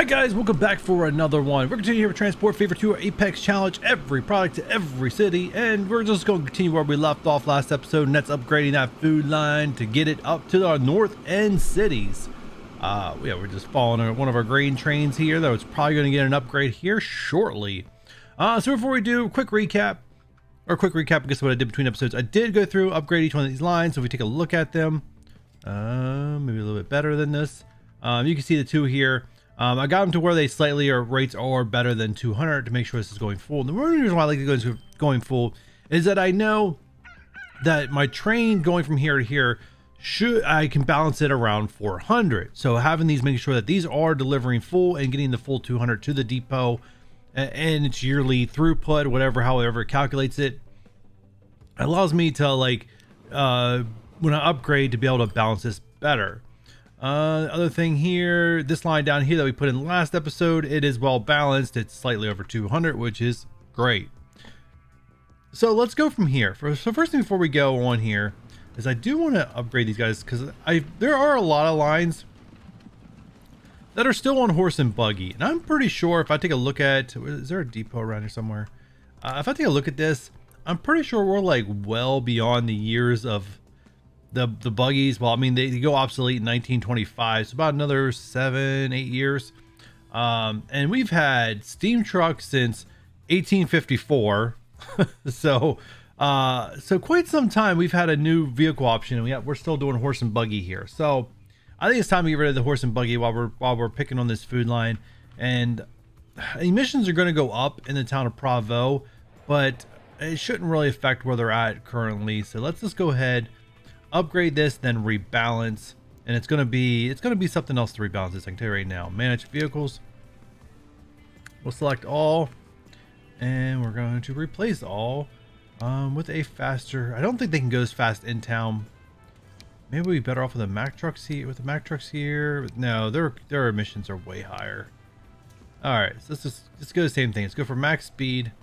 Alright guys, welcome back for another one. We're continuing here with Transport Favor 2, our EPEC challenge, every product to every city, and we're just going to continue where we left off last episode, and that's upgrading that food line to get it up to our north end cities. Yeah, we're just following one of our grain trains here, though it's probably going to get an upgrade here shortly. So before we do, quick recap, I guess what I did between episodes. I did go through, upgrade each one of these lines, so if we take a look at them, maybe a little bit better than this. You can see the two here. I got them to where they slightly or rates are better than 200 to make sure this is going full. And the only reason why I like to go into going full is that I know that my train going from here to here, I can balance it around 400. So having these, making sure that these are delivering full and getting the full 200 to the depot and its yearly throughput, however it calculates it, allows me to when I upgrade to be able to balance this better. Other thing here, this line down here that we put in the last episode, it is well balanced. It's slightly over 200, which is great. So let's go from here. So first thing before we go on here is I do want to upgrade these guys because there are a lot of lines that are still on horse and buggy, and I'm pretty sure if I take a look at, is there a depot around here somewhere? If I take a look at this, I'm pretty sure we're like well beyond the years of the buggies. Well, I mean, they go obsolete in 1925, so about another 7-8 years. And we've had steam trucks since 1854. so quite some time we've had a new vehicle option, and we're still doing horse and buggy here. So I think it's time to get rid of the horse and buggy while we're picking on this food line. And emissions are going to go up in the town of Provo, but it shouldn't really affect where they're at currently. So let's just go ahead, upgrade this, then rebalance, and it's gonna be something else to rebalance this. I can tell you right now. Manage vehicles, we'll select all, and we're going to replace all with a faster. I don't think they can go as fast in town. Maybe we'd be better off with the Mack trucks here. No, their emissions are way higher. All right, so let's go the same thing. Let's go for max speed.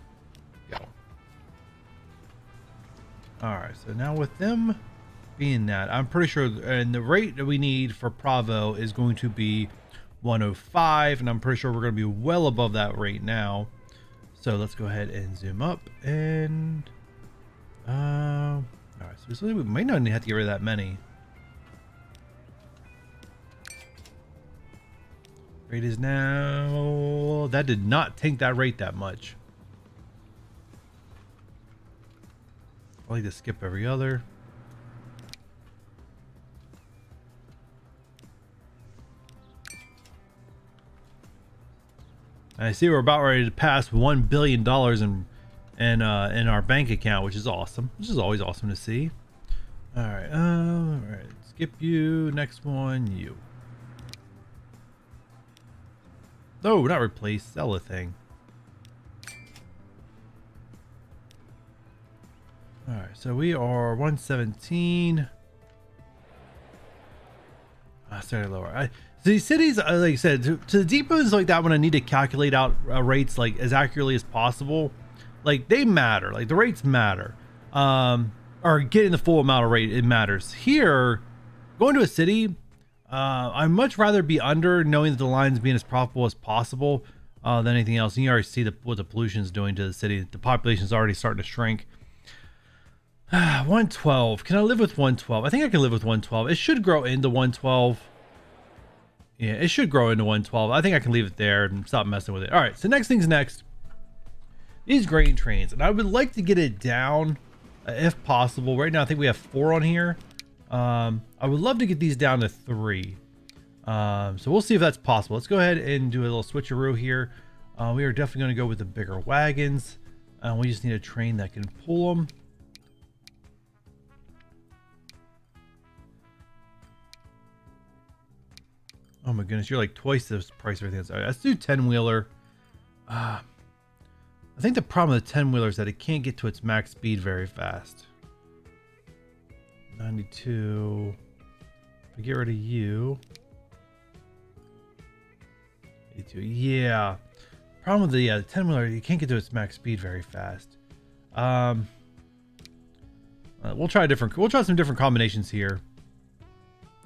Go. All right, so now with them being that, I'm pretty sure, and the rate that we need for Provo is going to be 105, and I'm pretty sure we're going to be well above that rate now. So let's go ahead and zoom up, and all right, so we might not have to get rid of that many. Rate is now, that did not tank that rate that much. I like to skip every other. I see we're about ready to pass $1 billion in our bank account, which is awesome. Which is always awesome to see. All right, skip you. Next one, you. No, not replace. Sell the thing. All right, so we are 117. Sorry, lower. These cities, like I said, to the depots like that, when I need to calculate out rates like as accurately as possible, like they matter, like the rates matter, or getting the full amount of rate, it matters. Here, going to a city, I'd much rather be under, knowing that the line's being as profitable as possible than anything else. And you already see what the pollution is doing to the city. The population is already starting to shrink. 112. Can I live with 112? I think I can live with 112. It should grow into 112. Yeah, it should grow into 112. I think I can leave it there and stop messing with it. All right, so next thing's next. These grain trains, and I would like to get it down if possible. Right now, I think we have 4 on here. I would love to get these down to 3. So we'll see if that's possible. Let's go ahead and do a little switcheroo here. We are definitely going to go with the bigger wagons. We just need a train that can pull them. Oh my goodness, you're like twice the price of everything else. All right, let's do 10-wheeler. I think the problem with the 10-wheeler is that it can't get to its max speed very fast. 92. If I get rid of you. 82. Yeah. Problem with the 10-wheeler, you can't get to its max speed very fast. We'll try some different combinations here.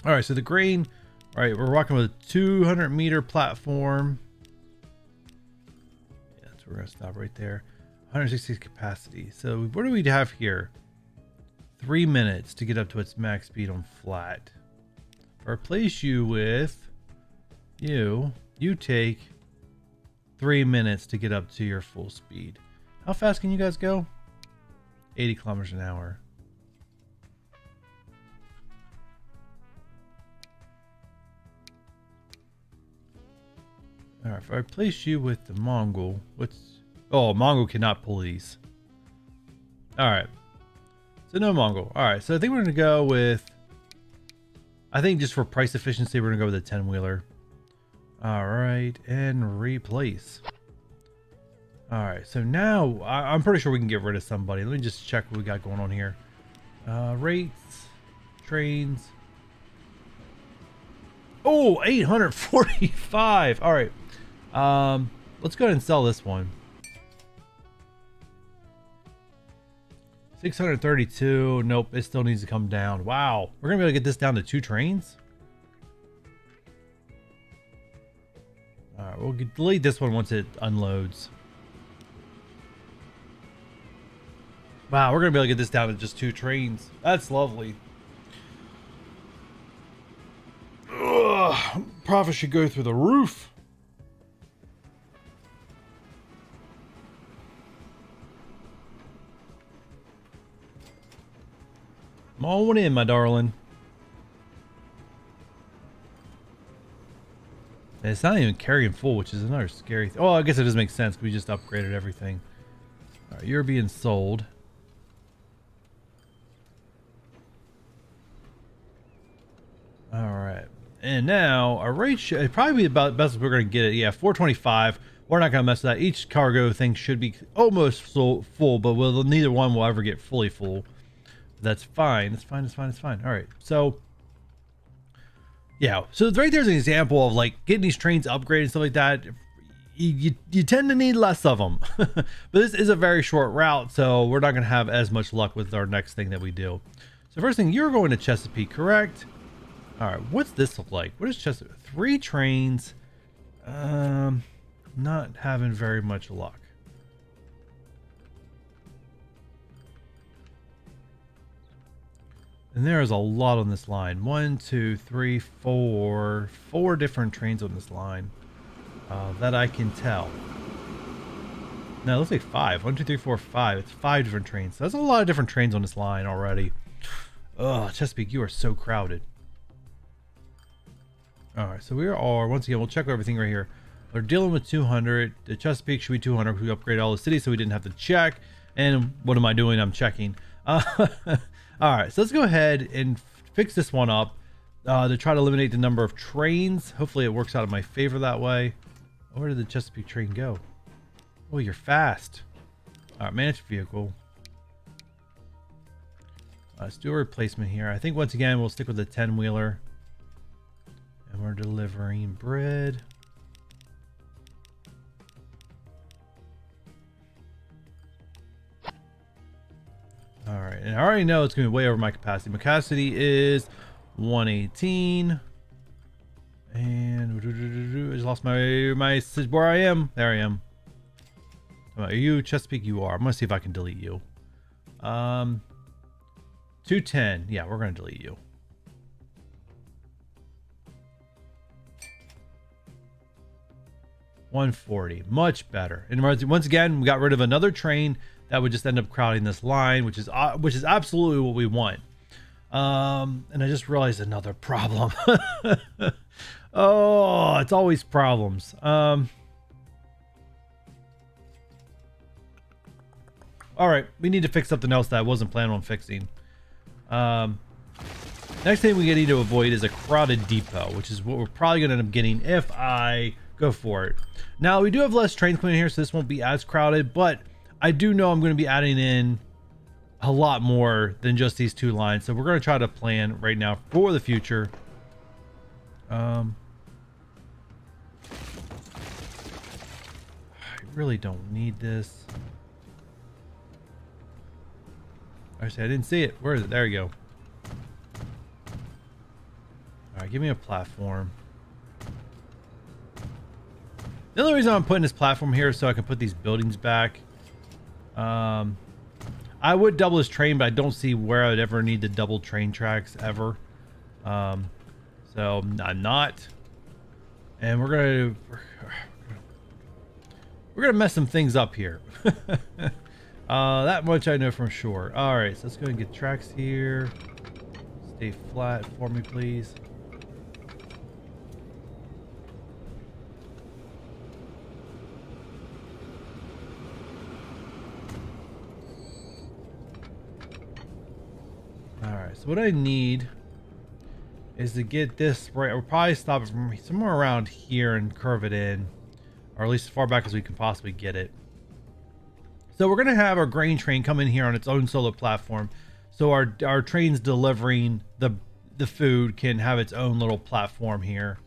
All right, so the grain. All right, we're walking with a 200-meter platform. we're gonna stop right there. 160 capacity. So what do we have here? 3 minutes to get up to its max speed on flat. If I replace you with you take 3 minutes to get up to your full speed. How fast can you guys go? 80 kilometers an hour. All right, if I replace you with the Mongol, oh, Mongol cannot pull these. All right, so no Mongol. All right, so I think we're gonna go with, I think just for price efficiency, we're gonna go with a 10-wheeler. All right, and replace. All right, so now I'm pretty sure we can get rid of somebody. Let me just check what we got going on here. Rates, trains. Oh, 845. All right. Let's go ahead and sell this one. 632. Nope, it still needs to come down. Wow. We're gonna be able to get this down to 2 trains. All right, we'll delete this one once it unloads. Wow, we're gonna be able to get this down to just 2 trains. That's lovely. Ugh, profit should go through the roof. Come on in, my darling. And it's not even carrying full, which is another scary thing. Oh, I guess it does make sense. We just upgraded everything. All right, you're being sold. All right. And now our rate should probably be about the best we're going to get it. Yeah, 425. We're not going to mess with that. Each cargo thing should be almost full, but neither one will ever get fully full. That's fine. It's fine. It's fine. It's fine. All right. So, yeah. So right there's an example of like getting these trains upgraded and stuff like that. You tend to need less of them. But this is a very short route, so we're not going to have as much luck with our next thing that we do. So first thing, you're going to Chesapeake, correct? All right, what's this look like? What is Chesapeake? 3 trains. Not having very much luck. And there's a lot on this line. 1, 2, 3, 4. 4 different trains on this line that I can tell. No, it looks like 5. 1, 2, 3, 4, 5. It's 5 different trains. So that's a lot of different trains on this line already. Ugh, Chesapeake, you are so crowded. All right, so we are, once again, we'll check everything right here. We're dealing with 200. The Chesapeake should be 200. We upgraded all the cities, so we didn't have to check. And what am I doing? I'm checking. All right, so let's go ahead and fix this one up to try to eliminate the number of trains. Hopefully it works out in my favor that way. Where did the Chesapeake train go? Oh, you're fast. All right, managed vehicle. Let's do a replacement here. I think once again, we'll stick with the 10-wheeler. And we're delivering bread. All right, and I already know it's gonna be way over my capacity. My capacity is 118. And I just lost my where I am. There I am. Are you Chesapeake? You are. I'm gonna see if I can delete you. 210. Yeah, we're gonna delete you. $140, much better. And once again, we got rid of another train that would just end up crowding this line, which is absolutely what we want. And I just realized another problem. Oh, it's always problems. All right, we need to fix something else that I wasn't planning on fixing. Next thing we need to avoid is a crowded depot, which is what we're probably going to end up getting if I go for it. Now, we do have less trains coming in here, so this won't be as crowded, but I do know I'm going to be adding in a lot more than just these 2 lines. So we're going to try to plan right now for the future. I really don't need this. Actually, I didn't see it. Where is it? There you go. All right, give me a platform. The only reason I'm putting this platform here is so I can put these buildings back. I would double this train, but I don't see where I'd ever need to double train tracks ever. So I'm not. And we're gonna mess some things up here. That much I know for sure. All right, so let's go and get tracks here. Stay flat for me, please. All right, so what I need is to get this right. We'll probably stop it from somewhere around here and curve it in, or at least as far back as we can possibly get it. So we're gonna have our grain train come in here on its own solo platform, so our trains delivering the food can have its own little platform here.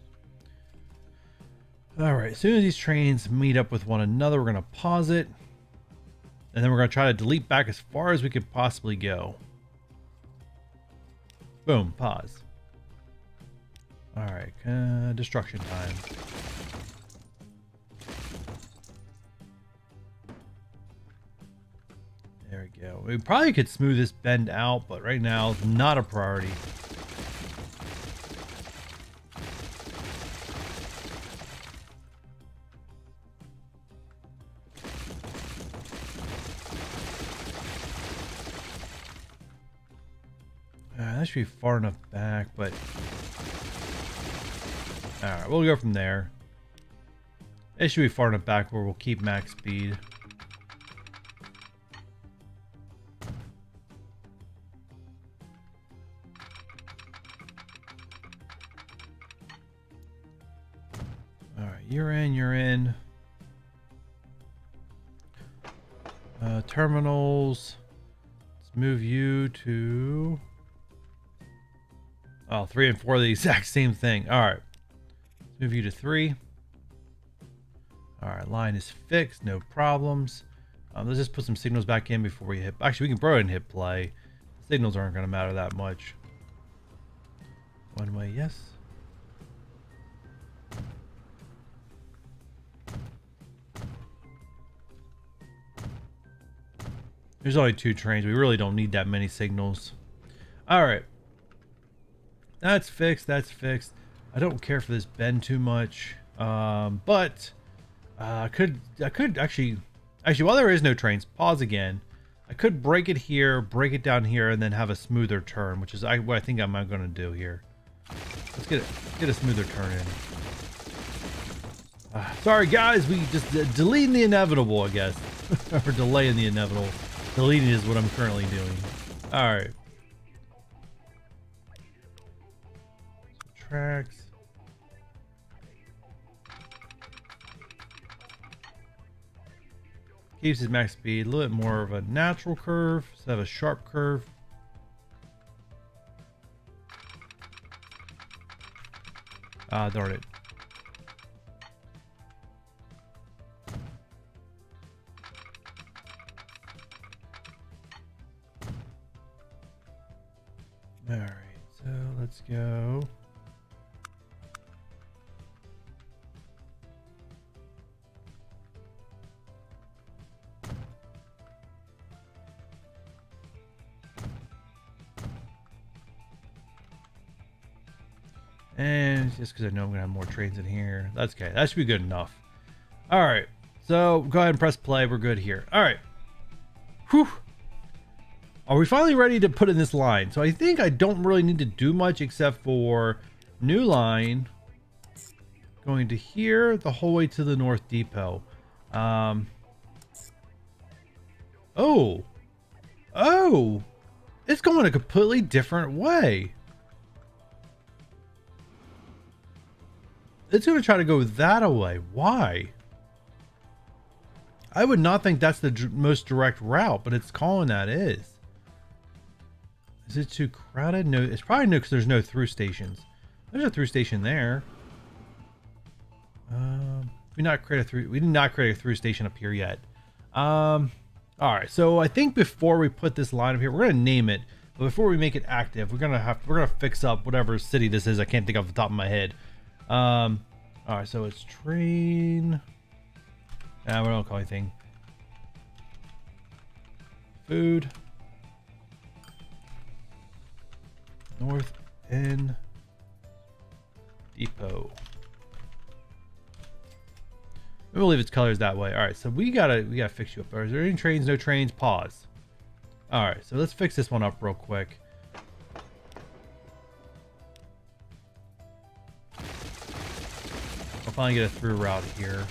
All right, as soon as these trains meet up with one another, we're gonna pause it, and then we're gonna try to delete back as far as we could possibly go. Boom, pause. All right, destruction time. There we go. We probably could smooth this bend out, but right now it's not a priority. That should be far enough back, but all right, we'll go from there. It should be far enough back where we'll keep max speed. All right, you're in, you're in. Terminals. Let's move you to... Oh, 3 and 4 are the exact same thing. All right. Let's move you to 3. All right, line is fixed, no problems. Let's just put some signals back in before we hit... Actually, we can probably hit play. The signals aren't going to matter that much. One way, yes. There's only 2 trains. We really don't need that many signals. All right. That's fixed. That's fixed. I don't care for this bend too much. But I could actually while there is no trains, pause again. I could break it here, break it down here, and then have a smoother turn, which is what I think I'm going to do here. Let's get a smoother turn in. Sorry guys, we just deleting the inevitable, I guess, or delaying the inevitable. Deleting is what I'm currently doing. All right. Tracks. Keeps his max speed, a little bit more of a natural curve instead of a sharp curve. Ah, darn it. All right, so let's go. And just because I know I'm gonna have more trains in here, that's okay. That should be good enough. All right, so go ahead and press play. We're good here. All right. Whew. Are we finally ready to put in this line? So I think I don't really need to do much except for new line going to here the whole way to the North Depot. Oh, it's going a completely different way. It's going to try to go that way. Why? I would not think that's the most direct route, but it's calling that is. Is it too crowded? No, it's probably no, because there's no through stations. There's a through station there. We did not create a through station up here yet. All right, so I think before we put this line up here, we're gonna name it. But before we make it active, we're gonna fix up whatever city this is. I can't think off the top of my head. All right, so it's train. Nah, we don't call anything. Food. North End Depot. We'll leave its colors that way. All right, so we gotta fix you up. Is there any trains? No trains. Pause. All right, so let's fix this one up real quick. I'll finally get a through route here.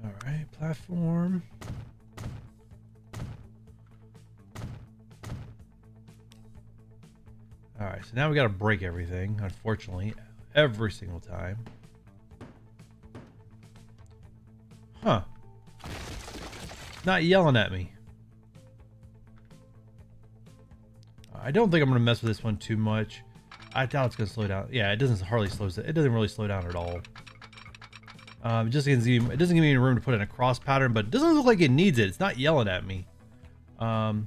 All right, platform. All right, so now we got to break everything, unfortunately, every single time. Huh. Not yelling at me. I don't think I'm going to mess with this one too much. I doubt it's going to slow down. Yeah, it doesn't hardly slow. It doesn't really slow down at all. It doesn't give me any room to put in a cross pattern, but it doesn't look like it needs it. It's not yelling at me. So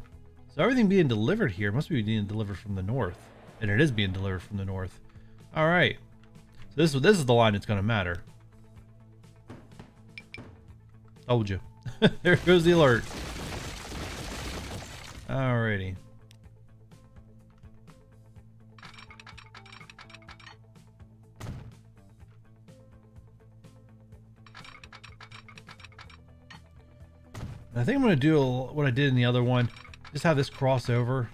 everything being delivered here must be being delivered from the north. And it is being delivered from the north. All right. So this is the line that's going to matter. Told you. There goes the alert. Alrighty. I think I'm going to do what I did in the other one. Just have this cross over.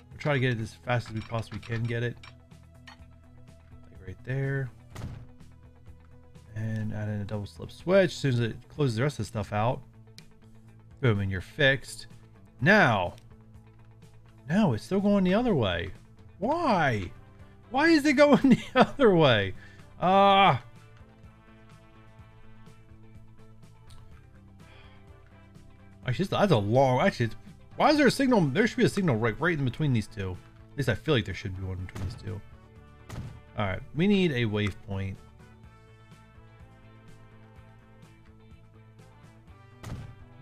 We'll try to get it as fast as we possibly can get it. Like right there. And add in a double slip switch as soon as it closes the rest of the stuff out. Boom, and you're fixed. Now it's still going the other way. Why? Why is it going the other way? Actually, that's a long. Actually, why is there a signal? There should be a signal right in between these two. At least I feel like there should be one between these two. All right, we need a waypoint.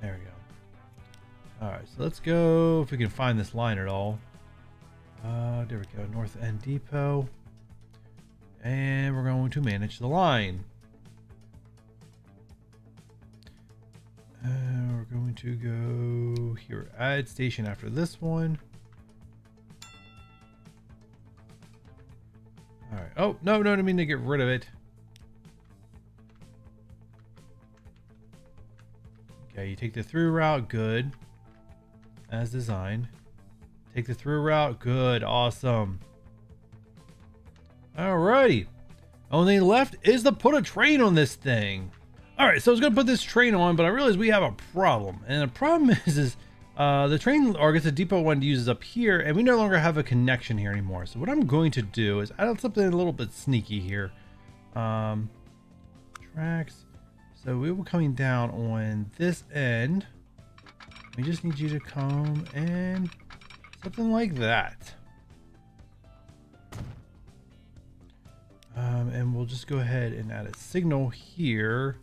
There we go. All right, so let's go if we can find this line at all. There we go, North End Depot. And we're going to manage the line. We're going to go here, add station after this one. All right. Oh, no, I didn't mean to get rid of it. Okay, you take the through route, good. As designed. Take the through route, good, awesome. Alrighty. Only thing left is to put a train on this thing. Alright, so I was going to put this train on, but I realized we have a problem. And the problem is the train, or I guess the depot one uses up here, and we no longer have a connection here anymore. So what I'm going to do is add something a little bit sneaky here. Tracks. So we will coming down on this end. We just need you to come and something like that. And we'll just go ahead and add a signal here.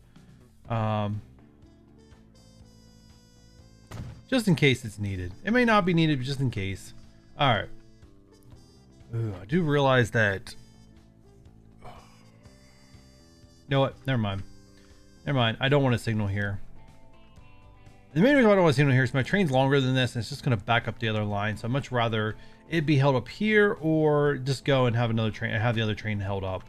Just in case it's needed. It may not be needed, but just in case. All right. Ooh, I do realize that. You know what? Never mind. I don't want a signal here. The main reason why I don't want a signal here is my train's longer than this, and it's just going to back up the other line. So I'd much rather it be held up here, or just go and have another train, have the other train held up.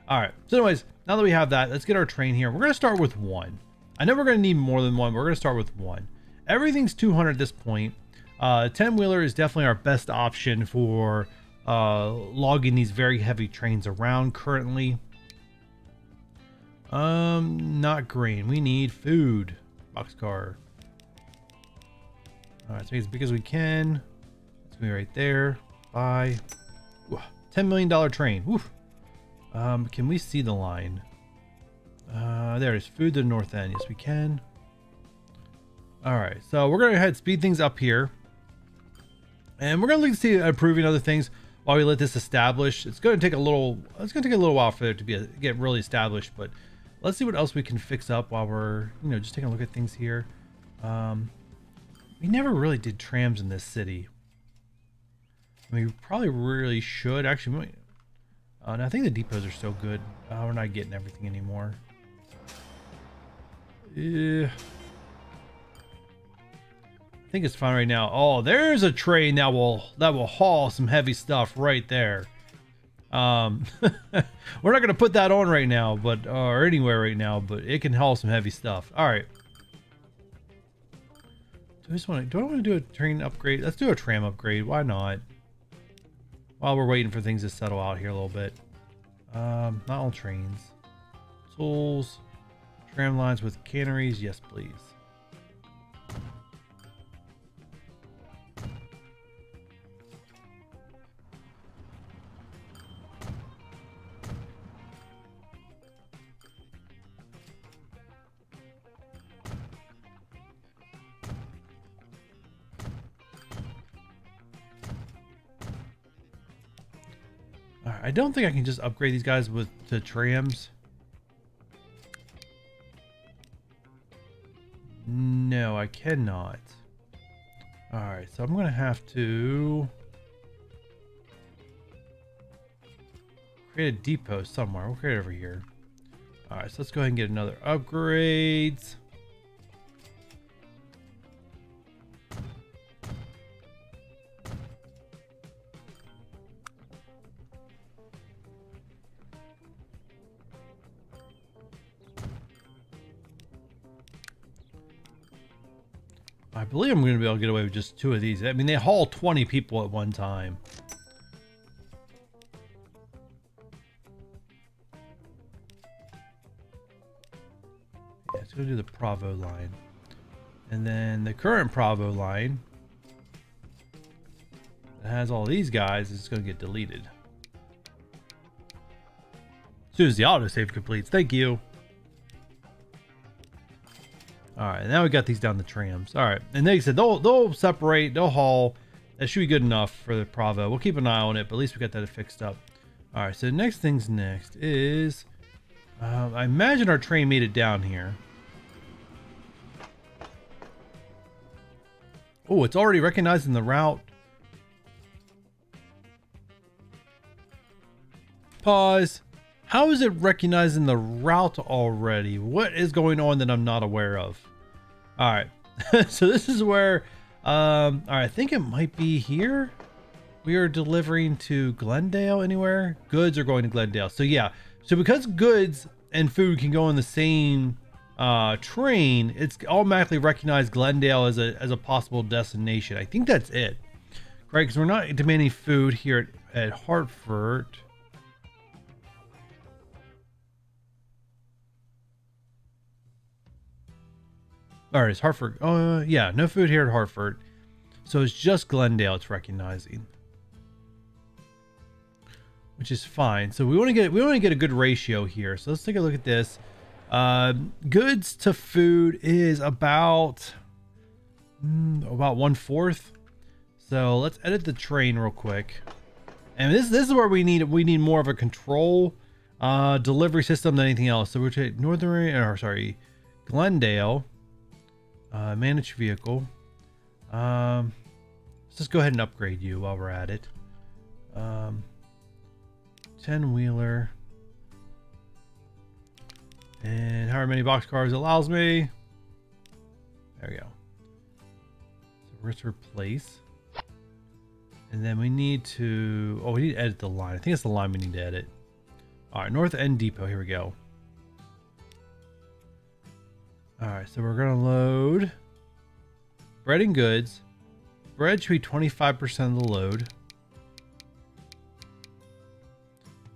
All right. So anyways, now that we have that, let's get our train here. We're going to start with one. I know we're going to need more than one, but we're going to start with one. Everything's 200 at this point. 10-wheeler is definitely our best option for logging these very heavy trains around currently. Not green. We need food. Boxcar. All right, so as big as we can. It's gonna be right there. Buy. Ooh, $10 million train. Woof. Can we see the line? There it is. Food to the north end. Yes, we can. All right, so we're gonna go ahead and speed things up here, and we're gonna look to see improving other things while we let this establish. It's gonna take a little while for it to get really established, but let's see what else we can fix up while we're just taking a look at things here. We never really did trams in this city. I mean, we probably really should. Actually, no, I think the depots are still good. We're not getting everything anymore. Yeah. I think it's fine right now. Oh, there's a train that will haul some heavy stuff right there. We're not gonna put that on right now, but or anywhere right now, but it can haul some heavy stuff. All right. Do I want to do a train upgrade? Let's do a tram upgrade. Why not? While we're waiting for things to settle out here a little bit. Not all trains. Tools, tram lines with canneries. Yes, please. I don't think I can just upgrade these guys to trams. No, I cannot. Alright, so I'm going to have to create a depot somewhere. We'll create it over here. Alright, so let's go ahead and get another upgrades. I believe I'm going to be able to get away with just 2 of these. I mean, they haul 20 people at one time. Yeah, let's go do the Bravo line. And then the current Bravo line that has all these guys is going to get deleted. As soon as the autosave completes. Thank you. Alright, now we got these down the trams. Alright, and they said they'll separate, they'll haul. That should be good enough for the Bravo. We'll keep an eye on it, but at least we got that fixed up. Alright, so the next thing's next is... I imagine our train made it down here. Oh, it's already recognizing the route. Pause. How is it recognizing the route already? What is going on that I'm not aware of? All right. So this is where, all right, I think it might be here. We are delivering to Glendale anywhere. Goods are going to Glendale. So yeah. So because goods and food can go in the same train, it's automatically recognized Glendale as a possible destination. I think that's it. Right? Because we're not demanding food here at Hartford. All right, it's Hartford. Oh, yeah, no food here at Hartford. So it's just Glendale it's recognizing. Which is fine. So we want to get a good ratio here. So let's take a look at this. Goods to food is about 1/4. So let's edit the train real quick. And this is where we need more of a control delivery system than anything else. So we'll take Glendale. Manage vehicle. Let's just go ahead and upgrade you while we're at it. 10-wheeler. And however many boxcars allows me. There we go. So let's replace. And then we need to... Oh, we need to edit the line. I think it's the line we need to edit. Alright, North End Depot. Here we go. Alright, so we're going to load bread and goods. Bread should be 25% of the load.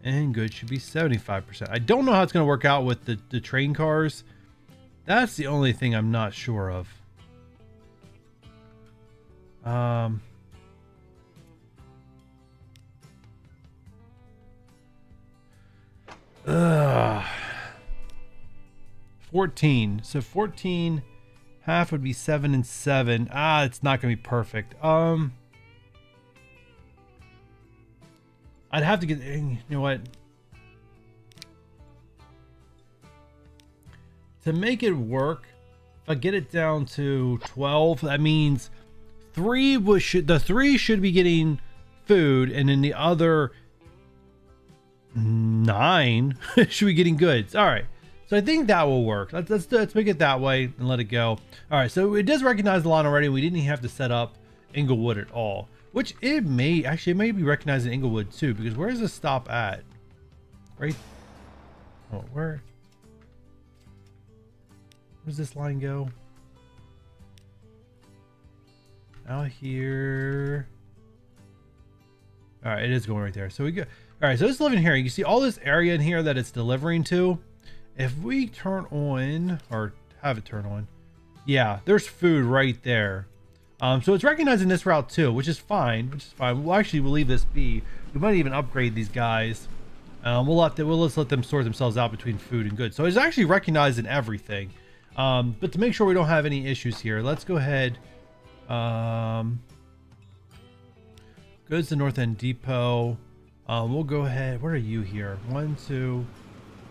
And goods should be 75%. I don't know how it's going to work out with the train cars. That's the only thing I'm not sure of. 14. So 14 half would be 7 and 7. It's not gonna be perfect. I'd have to get, you know what, to make it work, if I get it down to 12, that means the three should be getting food, and then the other 9 should be getting goods. All right, so I think that will work. Let's make it that way and let it go. All right, so it does recognize the line already. We didn't even have to set up Inglewood at all, which it may be recognizing Inglewood too, because where is this stop at? Right. Oh, where's this line go? Out here. All right, it is going right there. So we go. All right, so it's living here. You see all this area in here that it's delivering to. If we turn on, or have it turn on, yeah, there's food right there. So it's recognizing this route too, which is fine. We'll leave this be. We might even upgrade these guys. Let's let them sort themselves out between food and goods. So it's actually recognizing everything. But to make sure we don't have any issues here, let's go ahead. Goods to North End Depot. We'll go ahead. Where are you here? 1, 2.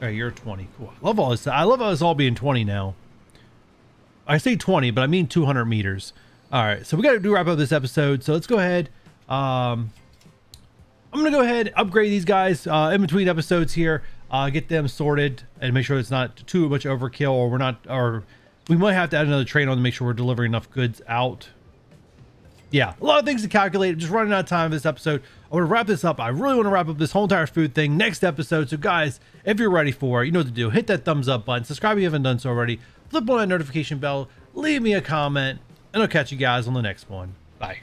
All right, you're 20. Cool. I love all this. I love us all being 20 now. I say 20, but I mean 200 meters. All right, so we got to wrap up this episode. So let's go ahead. I'm gonna go ahead, upgrade these guys in between episodes here, get them sorted, and make sure it's not too much overkill, or we might have to add another train on to make sure we're delivering enough goods out. Yeah, a lot of things to calculate. Just running out of time for this episode. I want to wrap this up. I really want to wrap up this whole entire food thing next episode. So guys, if you're ready for it, you know what to do. Hit that thumbs up button. Subscribe if you haven't done so already. Flip on that notification bell. Leave me a comment. And I'll catch you guys on the next one. Bye.